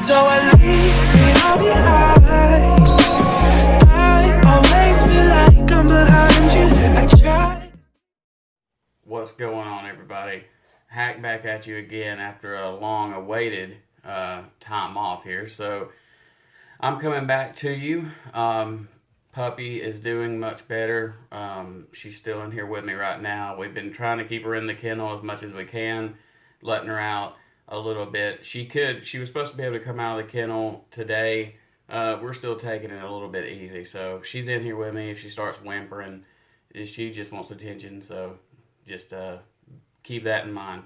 So I leave it all behind. I always feel like I'm behind you. I try. What's going on, everybody? Hack back at you again after a long awaited time off here. So I'm coming back to you. Puppy is doing much better. She's still in here with me right now. We've been trying to keep her in the kennel as much as we can, letting her out a little bit. She was supposed to be able to come out of the kennel today. We're still taking it a little bit easy. So she's in here with me. If she starts whimpering, she just wants attention. So just keep that in mind.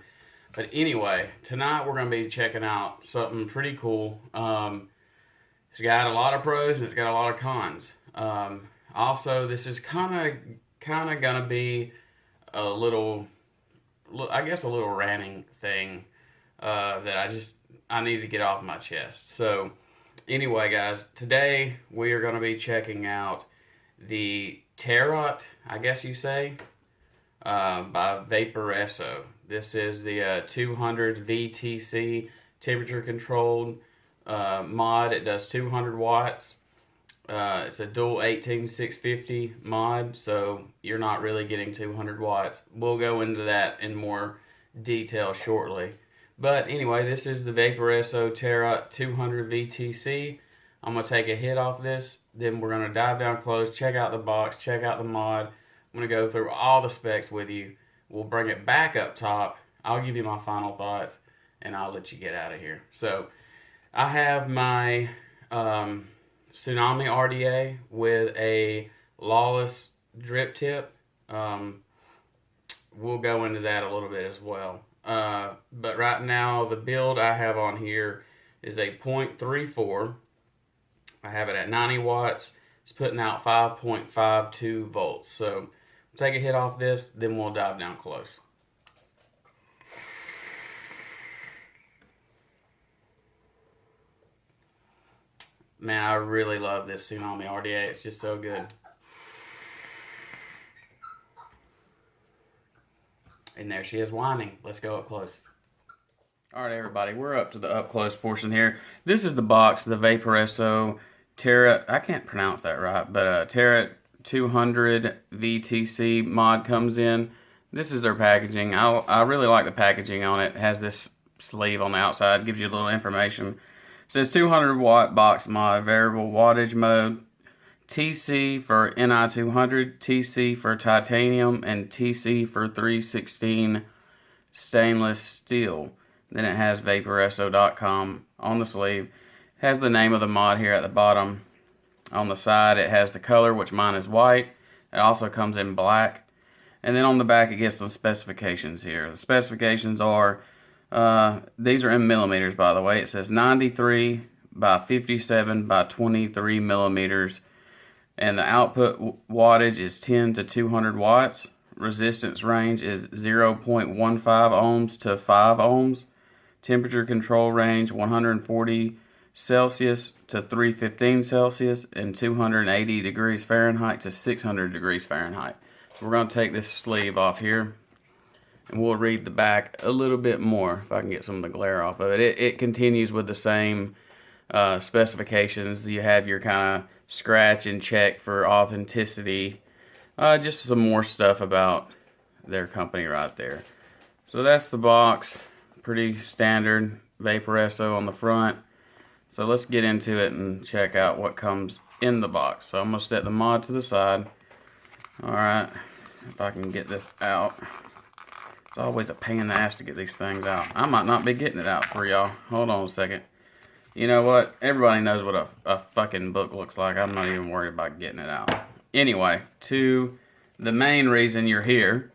But anyway, tonight we're going to be checking out something pretty cool. It's got a lot of pros and it's got a lot of cons. Also, this is kind of going to be a little, I guess, a little ranting thing that I need to get off my chest. So anyway, guys, today we are going to be checking out the T.R.O.U.B.L.E, I guess you say, by Vaporesso. This is the 200 VTC temperature controlled mod. It does 200 watts. It's a dual 18650 mod, so you're not really getting 200 watts. We'll go into that in more detail shortly. But anyway, this is the Vaporesso T.R.O.U.B.L.E 200 VTC. I'm going to take a hit off this, then we're going to dive down close, check out the box, check out the mod. I'm going to go through all the specs with you. We'll bring it back up top. I'll give you my final thoughts, and I'll let you get out of here. So, I have my Tsunami RDA with a Lawless drip tip. We'll go into that a little bit as well. But right now, the build I have on here is a 0.34. I have it at 90 watts. It's putting out 5.52 volts. So, take a hit off this, then we'll dive down close. Man, I really love this Tsunami RDA. It's just so good. And there she is whining. Let's go up close. All right, everybody, we're up to the up close portion here. This is the box, the Vaporesso T.R.O.U.B.L.E, I can't pronounce that right, but T.R.O.U.B.L.E 200 VTC mod comes in. This is their packaging. I really like the packaging on it. It has this sleeve on the outside, gives you a little information. It says 200 watt box mod, variable wattage mode, TC for Ni200, TC for titanium, and TC for 316 stainless steel. Then it has Vaporesso.com on the sleeve. It has the name of the mod here at the bottom. On the side, it has the color, which mine is white. It also comes in black. And then on the back, it gets some specifications here. The specifications are, these are in millimeters, by the way. It says 93 by 57 by 23 millimeters. And the output wattage is 10 to 200 watts. Resistance range is 0.15 ohms to 5 ohms. Temperature control range 140 Celsius to 315 Celsius and 280 degrees Fahrenheit to 600 degrees Fahrenheit. We're going to take this sleeve off here and we'll read the back a little bit more if I can get some of the glare off of it. It continues with the same specifications. You have your kind of scratch and check for authenticity. Just some more stuff about their company right there. So that's the box. Pretty standard Vaporesso on the front. So let's get into it and check out what comes in the box. So I'm going to set the mod to the side. Alright, if I can get this out. It's always a pain in the ass to get these things out. I might not be getting it out for y'all. Hold on a second. You know what? Everybody knows what a fucking book looks like. I'm not even worried about getting it out. Anyway, to the main reason you're here.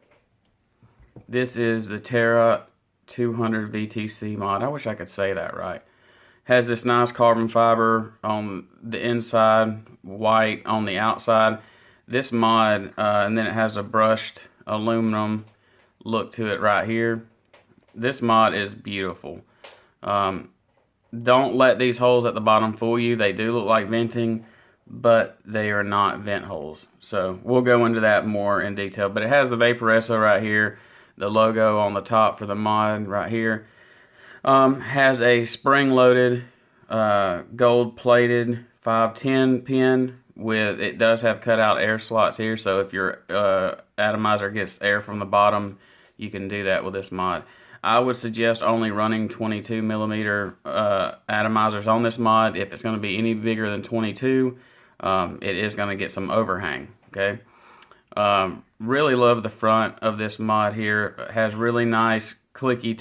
This is the T.R.O.U.B.L.E 200 VTC mod. I wish I could say that right. Has this nice carbon fiber on the inside, white on the outside. This mod, and then it has a brushed aluminum look to it right here. This mod is beautiful. Don't let these holes at the bottom fool you. They do look like venting, but they are not vent holes. So we'll go into that more in detail. But it has the Vaporesso right here, the logo on the top for the mod right here. Has a spring-loaded gold plated 510 pin with, it does have cutout air slots here, so if your atomizer gets air from the bottom, you can do that with this mod. I would suggest only running 22 millimeter atomizers on this mod. If it's going to be any bigger than 22, it is going to get some overhang. Okay. Really love the front of this mod here. It has really nice clicky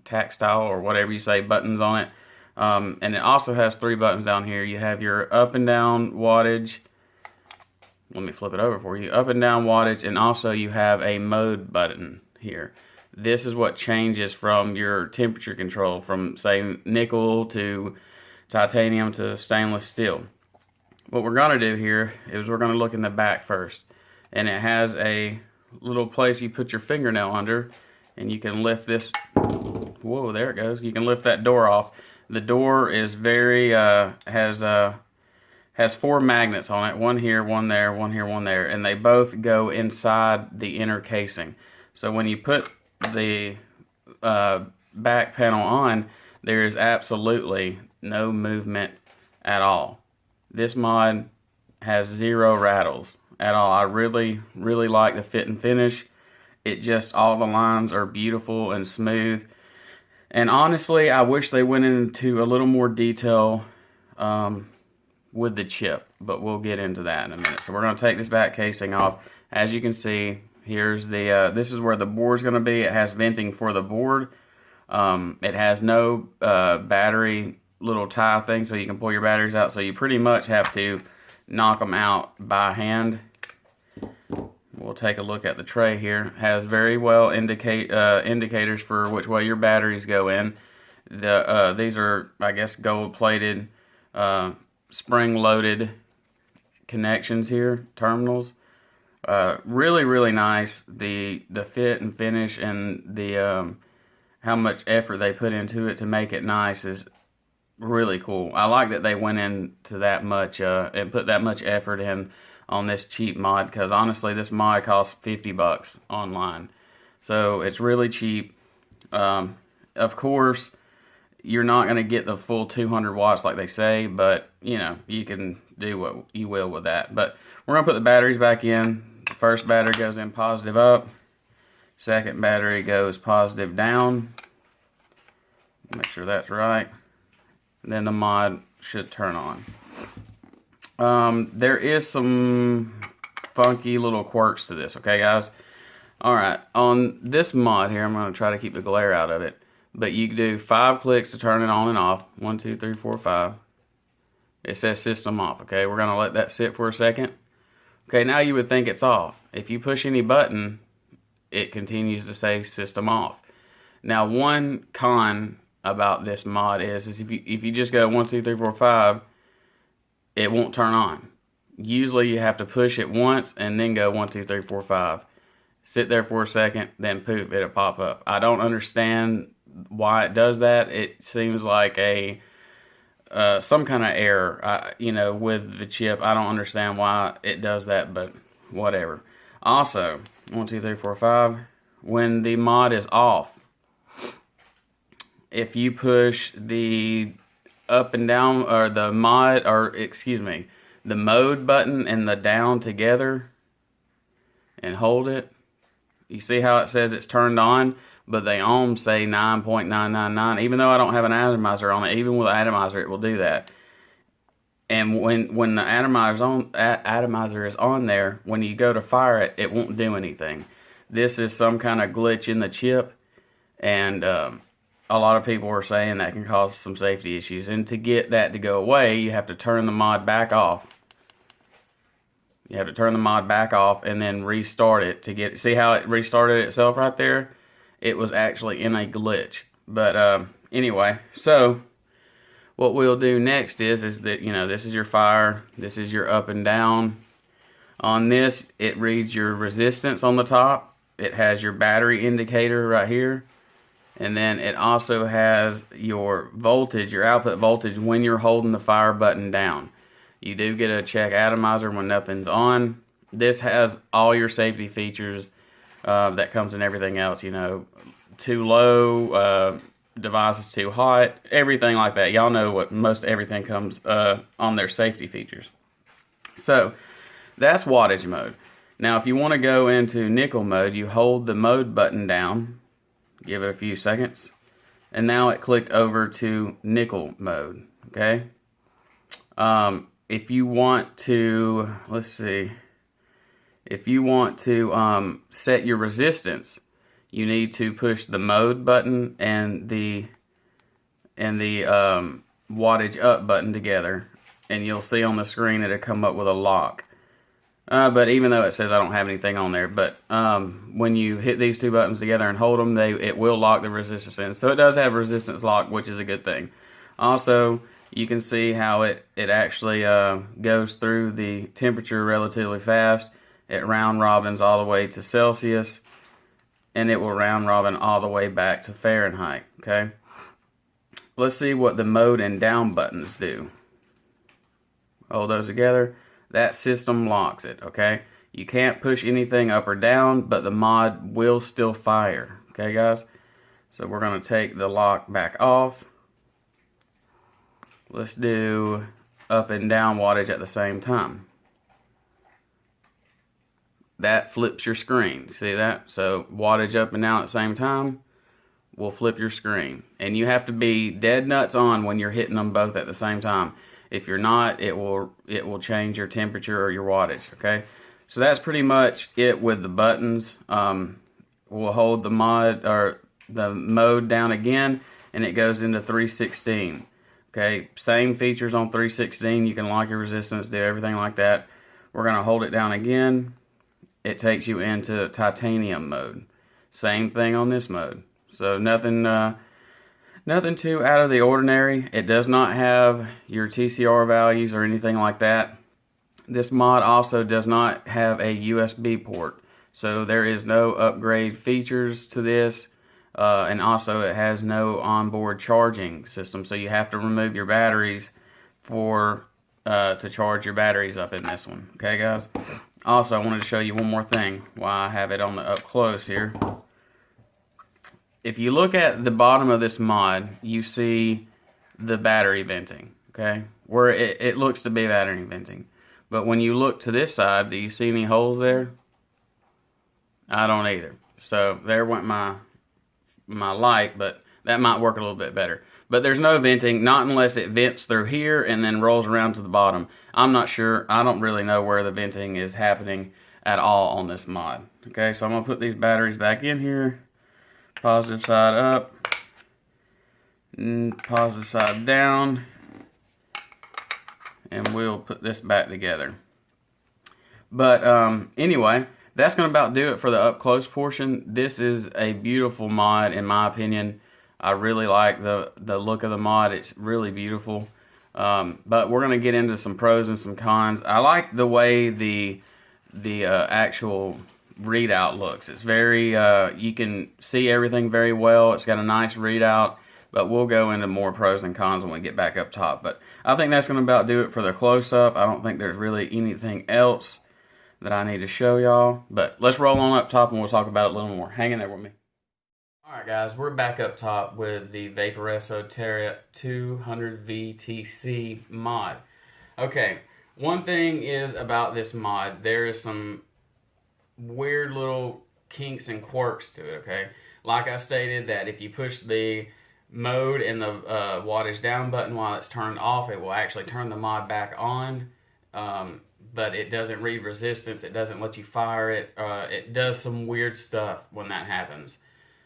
tactile or whatever you say buttons on it. And it also has 3 buttons down here. You have your up and down wattage. Let me flip it over for you. Up and down wattage, and also you have a mode button here. This is what changes from your temperature control from, say, nickel to titanium to stainless steel. What we're going to do here is we're going to look in the back first. And it has a little place you put your fingernail under, and you can lift this. Whoa, there it goes. You can lift that door off. The door is very, has 4 magnets on it. One here, one there, one here, one there. And they both go inside the inner casing. So when you put the back panel on, there is absolutely no movement at all. This mod has 0 rattles at all. I really, really like the fit and finish. It just, all the lines are beautiful and smooth. And honestly, I wish they went into a little more detail with the chip, but we'll get into that in a minute. So we're going to take this back casing off. As you can see, here's the, this is where the board's going to be. It has venting for the board. It has no battery little tie thing, so you can pull your batteries out. So you pretty much have to knock them out by hand. We'll take a look at the tray here. It has very well indicators for which way your batteries go in. These are, I guess, gold-plated, spring-loaded connections here, terminals. Really, really nice. The fit and finish and the how much effort they put into it to make it nice is really cool. I like that they went into that much and put that much effort in on this cheap mod, because honestly this mod costs $50 online, so it's really cheap. Of course you're not going to get the full 200 watts like they say, but you know, you can do what you will with that. But we're going to put the batteries back in. The first battery goes in positive up, second battery goes positive down. Make sure that's right, and then the mod should turn on. There is some funky little quirks to this, okay guys? Alright, on this mod here, I'm going to try to keep the glare out of it, but you can do 5 clicks to turn it on and off. 1, 2, 3, 4, 5. It says system off, okay? We're going to let that sit for a second. Okay, now you would think it's off. If you push any button, it continues to say system off. Now, one con about this mod is if you just go 1, 2, 3, 4, 5, it won't turn on. Usually you have to push it once and then go 1, 2, 3, 4, 5. Sit there for a second, then poof, it'll pop up. I don't understand why it does that. It seems like a some kind of error, you know, with the chip. I don't understand why it does that, but whatever. Also, 1, 2, 3, 4, 5. When the mod is off, if you push the up and down, or the mod, or excuse me, the mode button and the down together and hold it, you see how it says it's turned on, but the ohms say 9.999. Even though I don't have an atomizer on it, even with an atomizer it will do that. And when the atomizer is on there, when you go to fire it, it won't do anything. This is some kind of glitch in the chip, and a lot of people are saying that can cause some safety issues. And to get that to go away, you have to turn the mod back off. You have to turn the mod back off and then restart it to get, see how it restarted itself right there? It was actually in a glitch. But anyway, so what we'll do next is that, you know, this is your fire, this is your up and down. On this, it reads your resistance on the top. It has your battery indicator right here. And then it also has your voltage, your output voltage when you're holding the fire button down. You do get a check atomizer when nothing's on. This has all your safety features that comes in everything else, you know, too low, device is too hot, everything like that. Y'all know what most everything comes on their safety features. So that's wattage mode. Now if you want to go into nickel mode, you hold the mode button down, give it a few seconds, and now it clicked over to nickel mode. Okay. If you want to, let's see, if you want to set your resistance, you need to push the mode button and the wattage up button together, and you'll see on the screen it'll come up with a lock. But even though it says I don't have anything on there, but when you hit these two buttons together and hold them, it will lock the resistance in. So it does have resistance lock, which is a good thing. Also, you can see how it actually goes through the temperature relatively fast. It round robins all the way to Celsius, and it will round robin all the way back to Fahrenheit. Okay, let's see what the mode and down buttons do. Hold those together. That system locks it. Okay, you can't push anything up or down, but the mod will still fire. Okay, guys. So we're gonna take the lock back off. Let's do up and down wattage at the same time. That flips your screen. See that? So wattage up and down at the same time will flip your screen. And you have to be dead nuts on when you're hitting them both at the same time. If you're not, it will change your temperature or your wattage. Okay? So that's pretty much it with the buttons. We'll hold the mode down again, and it goes into 316. Okay, same features on 316. You can lock your resistance, do everything like that. We're going to hold it down again. It takes you into titanium mode. Same thing on this mode. So nothing too out of the ordinary. It does not have your TCR values or anything like that. This mod also does not have a USB port. So there is no upgrade features to this. And also it has no onboard charging system, so you have to remove your batteries to charge your batteries up in this one. Okay, guys? Also, I wanted to show you one more thing while I have it on the up close here. If you look at the bottom of this mod, you see the battery venting, okay? Where it looks to be battery venting. But when you look to this side, do you see any holes there? I don't either. So there went my light, but that might work a little bit better. But there's no venting, not unless it vents through here and then rolls around to the bottom. I'm not sure. I don't really know where the venting is happening at all on this mod. Okay, so I'm going to put these batteries back in here. Positive side up. And positive side down. And we'll put this back together. But anyway, that's going to about do it for the up close portion. This is a beautiful mod in my opinion. I really like the look of the mod. It's really beautiful. But we're going to get into some pros and some cons. I like the way the actual readout looks. It's very, you can see everything very well. It's got a nice readout. But we'll go into more pros and cons when we get back up top. But I think that's going to about do it for the close-up. I don't think there's really anything else that I need to show y'all. But let's roll on up top and we'll talk about it a little more. Hang in there with me. Alright guys, we're back up top with the Vaporesso Terra 200 VTC mod. Okay, one thing is about this mod, there is some weird little kinks and quirks to it, okay? Like I stated, that if you push the mode and the wattage down button while it's turned off, it will actually turn the mod back on. But it doesn't read resistance, it doesn't let you fire it. It does some weird stuff when that happens.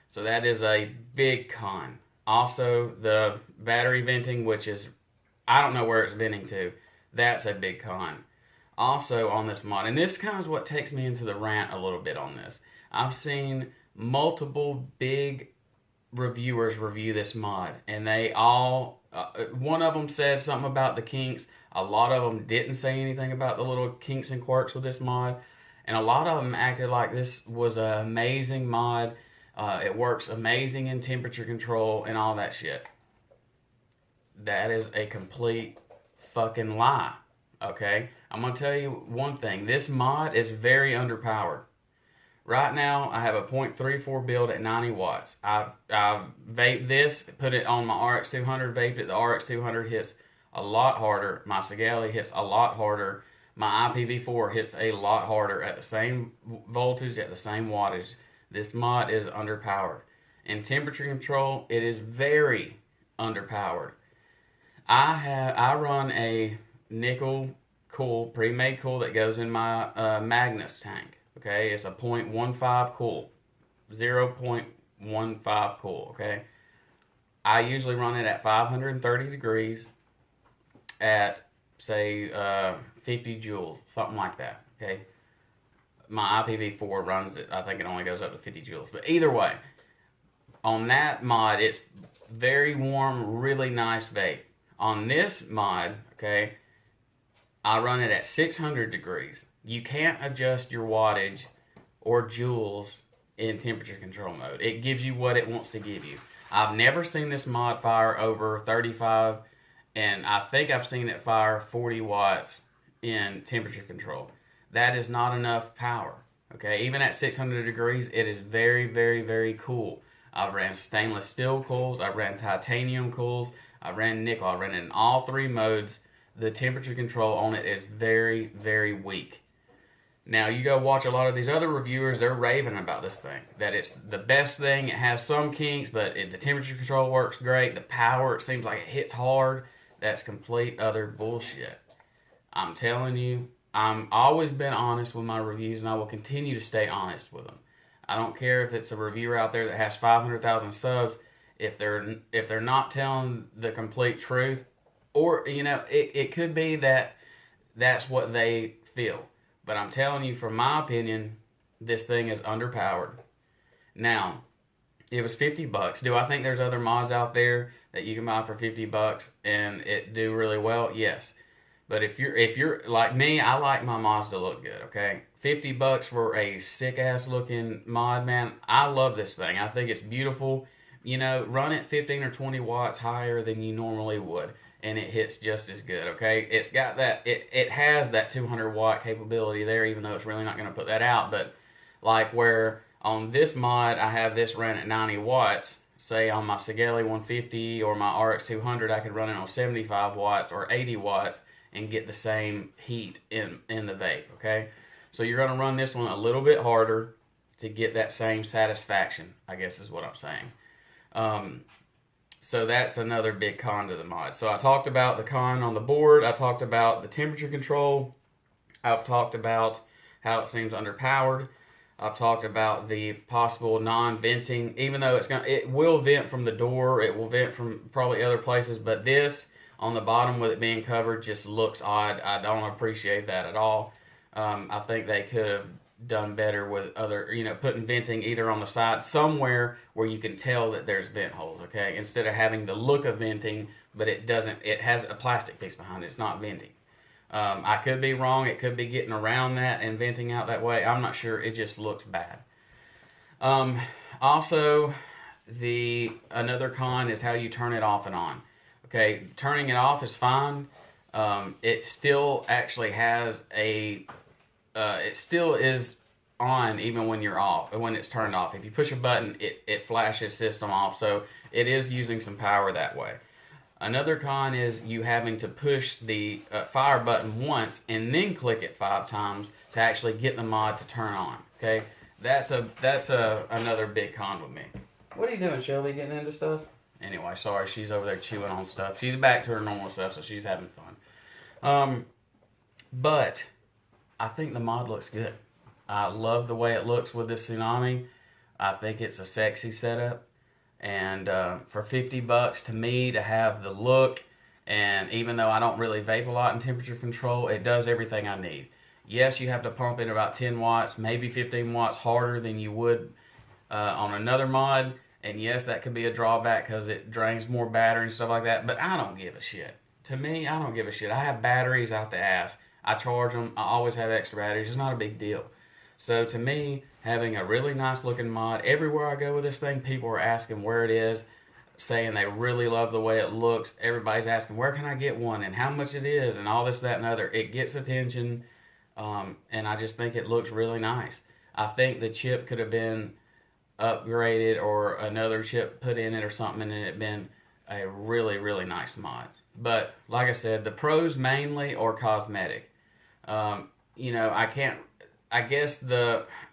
So that is a big con. Also, the battery venting, which is, I don't know where it's venting to. That's a big con. Also on this mod, and this kind of is what takes me into the rant a little bit on this. I've seen multiple big reviewers review this mod, and they all, one of them said something about the kinks. A lot of them didn't say anything about the little kinks and quirks with this mod. And a lot of them acted like this was an amazing mod. It works amazing in temperature control and all that shit. That is a complete fucking lie. Okay? I'm going to tell you one thing. This mod is very underpowered. Right now, I have a .34 build at 90 watts. I've vaped this, put it on my RX200, vaped it. The RX200 hits a lot harder. My Casaa hits a lot harder. My IPv4 hits a lot harder at the same voltage, at the same wattage. This mod is underpowered. In temperature control, it is very underpowered. I run a nickel cool, pre-made cool that goes in my Magnus tank. Okay, it's a .15 cool, 0.15 cool. Okay, I usually run it at 530 degrees at say 50 joules, something like that. Okay, my IPv4 runs it. I think it only goes up to 50 joules, but either way, on that mod, it's very warm, really nice vape. On this mod, okay, I run it at 600 degrees. You can't adjust your wattage or joules in temperature control mode. It gives you what it wants to give you. I've never seen this mod fire over 35, and I think I've seen it fire 40 watts in temperature control. That is not enough power. Okay, even at 600 degrees, it is very, very, very cool. I've ran stainless steel cools, I've ran titanium cools, I've ran nickel, I've ran it in all three modes. The temperature control on it is very, very weak. Now, you go watch a lot of these other reviewers, they're raving about this thing. That it's the best thing, it has some kinks, but the temperature control works great. The power, it seems like it hits hard. That's complete other bullshit. I'm telling you, I'm always been honest with my reviews, and I will continue to stay honest with them. I don't care if it's a reviewer out there that has 500,000 subs. If they're not telling the complete truth, or, you know, it could be that that's what they feel. But I'm telling you, from my opinion, this thing is underpowered. Now, it was $50. Do I think there's other mods out there that you can buy for $50 and it do really well? Yes. But if you're like me, I like my mods to look good, okay? $50 for a sick-ass looking mod, man. I love this thing. I think it's beautiful. You know, run it 15 or 20 watts higher than you normally would, and it hits just as good, okay? It's got that, it has that 200 watt capability there, even though it's really not going to put that out. But like where on this mod, I have this run at 90 watts, say on my Casaa 150 or my RX200, I could run it on 75 watts or 80 watts and get the same heat in the vape, okay? So you're going to run this one a little bit harder to get that same satisfaction, I guess is what I'm saying. So that's another big con to the mod. So I talked about the con on the board. I talked about the temperature control. I've talked about how it seems underpowered. I've talked about the possible non-venting, even though it will vent from the door. It will vent from probably other places, but this on the bottom with it being covered just looks odd. I don't appreciate that at all. I think they could have done better with other, you know, putting venting either on the side somewhere where you can tell that there's vent holes, okay? Instead of having the look of venting, but it doesn't, it has a plastic piece behind it. It's not venting. I could be wrong. It could be getting around that and venting out that way. I'm not sure. It just looks bad. Also, another con is how you turn it off and on. Okay, turning it off is fine. It still actually has it still is on even when you're off, when it's turned off. If you push a button, it flashes system off, so it is using some power that way. Another con is you having to push the fire button once and then click it 5 times to actually get the mod to turn on. Okay, that's another big con with me. What are you doing, Shelby? Getting into stuff? Anyway, sorry, she's over there chewing on stuff. She's back to her normal stuff, so she's having fun. But I think the mod looks good. I love the way it looks with this Tsunami. I think it's a sexy setup. And for $50 to me to have the look, and even though I don't really vape a lot in temperature control, it does everything I need. Yes, you have to pump it about 10 watts, maybe 15 watts harder than you would on another mod. And yes, that could be a drawback because it drains more battery and stuff like that. But I don't give a shit. To me, I don't give a shit. I have batteries out the ass. I charge them. I always have extra batteries. It's not a big deal. So to me, having a really nice looking mod, everywhere I go with this thing, people are asking where it is, saying they really love the way it looks. Everybody's asking, where can I get one and how much it is and all this, that, and other. It gets attention, and I just think it looks really nice. I think the chip could have been upgraded or another chip put in it or something, and it been a really, really nice mod. But like I said, the pros mainly are cosmetic. You know, I guess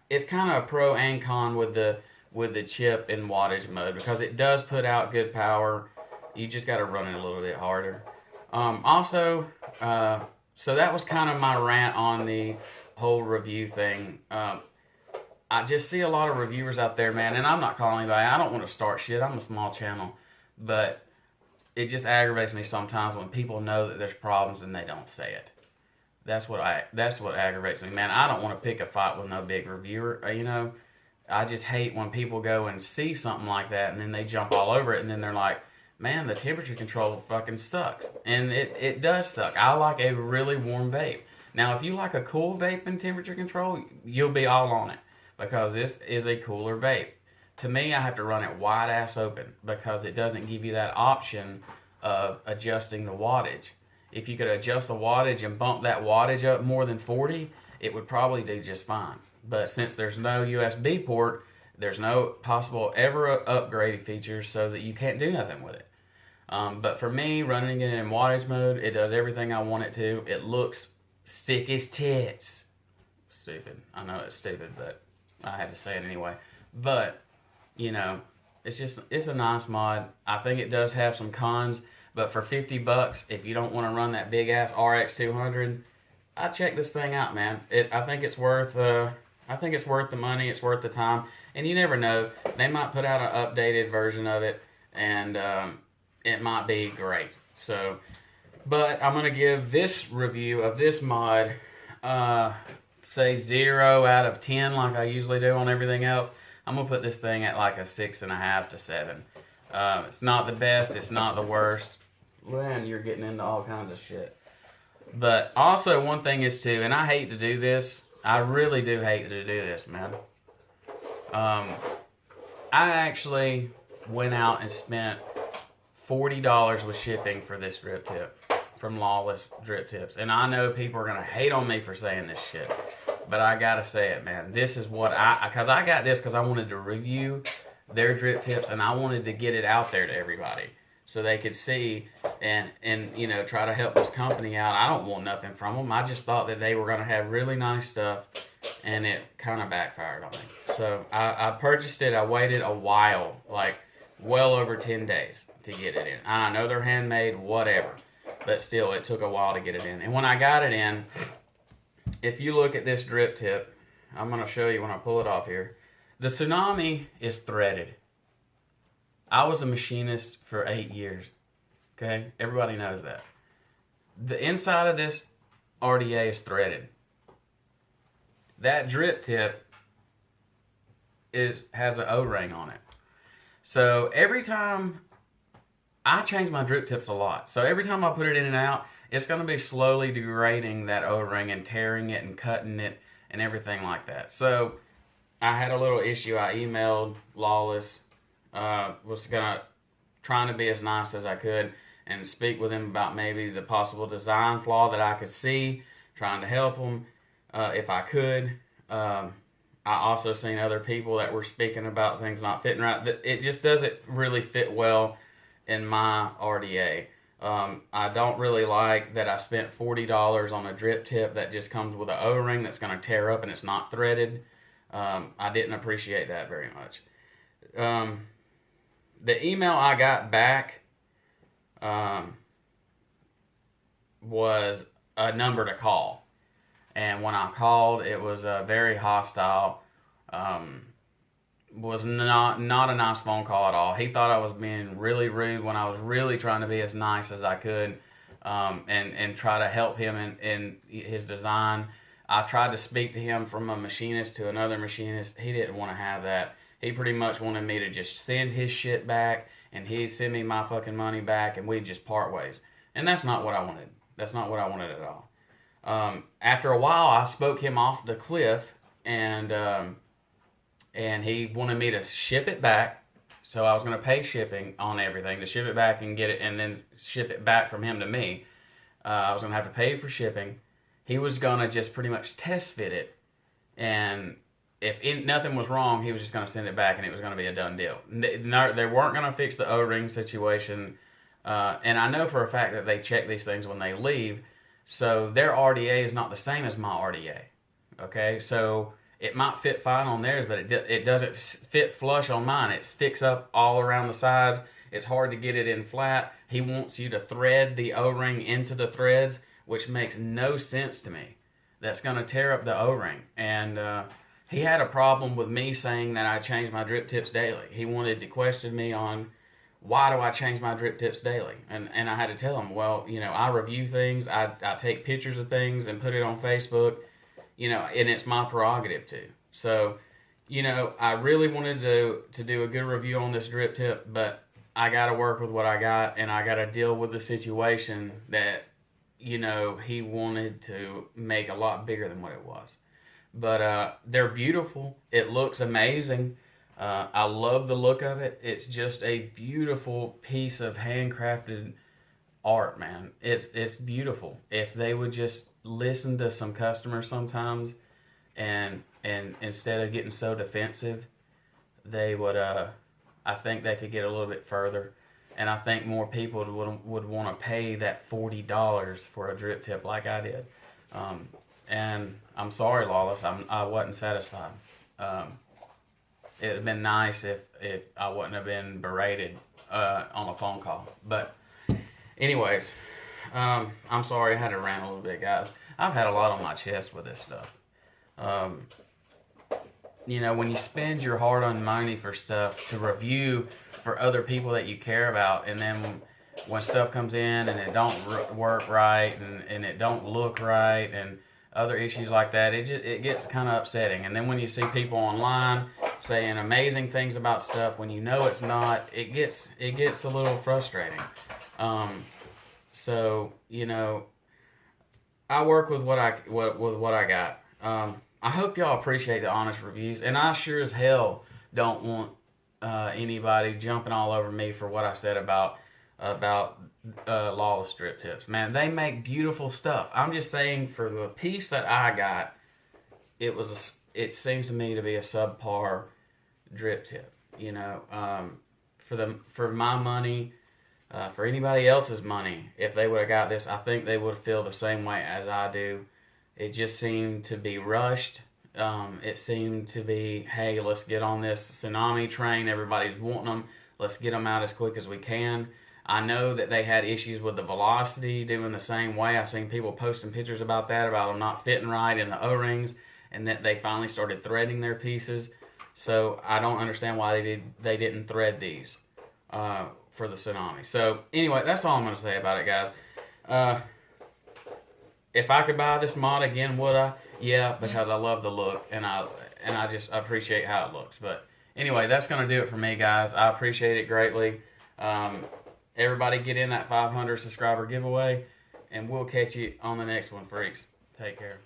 it's kind of a pro and con with the chip in wattage mode, because it does put out good power. You just got to run it a little bit harder. Also, so that was kind of my rant on the whole review thing. I just see a lot of reviewers out there, man, and I'm not calling anybody. I don't want to start shit. I'm a small channel, but it just aggravates me sometimes when people know that there's problems and they don't say it. That's what aggravates me, man. I don't want to pick a fight with no big reviewer. You know, I just hate when people go and see something like that and then they jump all over it, and then they're like, man, the temperature control fucking sucks. And it does suck. I like a really warm vape. Now, if you like a cool vape and temperature control, you'll be all on it, because this is a cooler vape. To me, I have to run it wide ass open because it doesn't give you that option of adjusting the wattage. If you could adjust the wattage and bump that wattage up more than 40, it would probably do just fine. But since there's no USB port, there's no possible ever upgraded features, so that you can't do nothing with it. But for me, running it in wattage mode, it does everything I want it to. It looks sick as tits. Stupid. I know it's stupid, but I had to say it anyway. But, you know, it's a nice mod. I think it does have some cons, but for $50, if you don't want to run that big ass RX 200, I'd check this thing out, man. I think it's worth the money. It's worth the time. And you never know, they might put out an updated version of it, and it might be great. So, but I'm gonna give this review of this mod, say 0 out of 10, like I usually do on everything else. I'm gonna put this thing at like a 6.5 to 7. It's not the best. It's not the worst. Man, you're getting into all kinds of shit. But also, one thing is too, and I hate to do this. I really do hate to do this, man. I actually went out and spent $40 with shipping for this drip tip from Lawless Driptips. And I know people are going to hate on me for saying this shit, but I got to say it, man. This is what because I got this because I wanted to review their drip tips, and I wanted to get it out there to everybody so they could see and you know, try to help this company out. I don't want nothing from them. I just thought that they were going to have really nice stuff, and it kind of backfired on me. So I purchased it. I waited a while, like well over 10 days to get it in. I know they're handmade, whatever, but still, it took a while to get it in. And when I got it in, if you look at this drip tip, I'm going to show you when I pull it off here. The Tsunami is threaded. I was a machinist for 8 years. Okay? Everybody knows that. The inside of this RDA is threaded. That drip tip has an O-ring on it. So every time I change my drip tips a lot. So every time I put it in and out, it's going to be slowly degrading that O-ring and tearing it and cutting it and everything like that. So I had a little issue. I emailed Lawless. Was trying to be as nice as I could and speak with him about maybe the possible design flaw that I could see, trying to help him if I could. I also seen other people that were speaking about things not fitting right. It just doesn't really fit well in my RDA. I don't really like that I spent $40 on a drip tip that just comes with an O-ring that's going to tear up and it's not threaded. I didn't appreciate that very much. The email I got back was a number to call. And when I called, it was very hostile. Was not a nice phone call at all. He thought I was being really rude when I was really trying to be as nice as I could and try to help him in his design. I tried to speak to him from a machinist to another machinist. He didn't want to have that. He pretty much wanted me to just send his shit back, and he'd send me my fucking money back, and we'd just part ways. And that's not what I wanted. That's not what I wanted at all. After a while, I spoke him off the cliff, and he wanted me to ship it back. So I was going to pay shipping on everything, to ship it back and get it, and then ship it back from him to me. I was going to have to pay for shipping. He was going to just pretty much test fit it and nothing was wrong, he was just going to send it back and it was going to be a done deal. They weren't going to fix the O-ring situation. And I know for a fact that they check these things when they leave. So their RDA is not the same as my RDA. Okay, so it might fit fine on theirs, but it doesn't fit flush on mine. It sticks up all around the sides. It's hard to get it in flat. He wants you to thread the O-ring into the threads, which makes no sense to me. That's going to tear up the O-ring. And he had a problem with me saying that I change my drip tips daily. He wanted to question me on why do I change my drip tips daily? And I had to tell him, well, you know, I review things. I take pictures of things and put it on Facebook. You know, and it's my prerogative to. So, you know, I really wanted to do a good review on this drip tip, but I got to work with what I got, and I got to deal with the situation that, you know, he wanted to make a lot bigger than what it was. But they're beautiful. It looks amazing. I love the look of it. It's just a beautiful piece of handcrafted art, man. It's beautiful. If they would just listen to some customers sometimes, and instead of getting so defensive, they would. I think they could get a little bit further, and I think more people would want to pay that $40 for a drip tip like I did. And I'm sorry, Lawless, I wasn't satisfied. It'd have been nice if I wouldn't have been berated on a phone call, but. Anyways, I'm sorry I had to rant a little bit, guys. I've had a lot on my chest with this stuff. You know, when you spend your hard-earned money for stuff to review for other people that you care about, and then when stuff comes in and it don't work right and it don't look right and other issues like that, it gets kind of upsetting. And then when you see people online saying amazing things about stuff when you know it's not, it gets a little frustrating. So, you know, I work with what I got. I hope y'all appreciate the honest reviews, and I sure as hell don't want anybody jumping all over me for what I said about Lawless drip tips. Man, they make beautiful stuff. I'm just saying, for the piece that I got, it seems to me to be a subpar drip tip. You know, for my money. For anybody else's money, if they would have got this, I think they would feel the same way as I do. It just seemed to be rushed. It seemed to be, hey, let's get on this tsunami train. Everybody's wanting them. Let's get them out as quick as we can. I know that they had issues with the velocity doing the same way. I've seen people posting pictures about that, about them not fitting right in the O-rings, and that they finally started threading their pieces. So I don't understand why they didn't thread these. For the tsunami. So anyway, that's all I'm going to say about it, guys. If I could buy this mod again, would I? Yeah, because I love the look, and I just appreciate how it looks. But anyway, that's going to do it for me, guys. I appreciate it greatly. Everybody get in that 500 subscriber giveaway, and we'll catch you on the next one, freaks. Take care.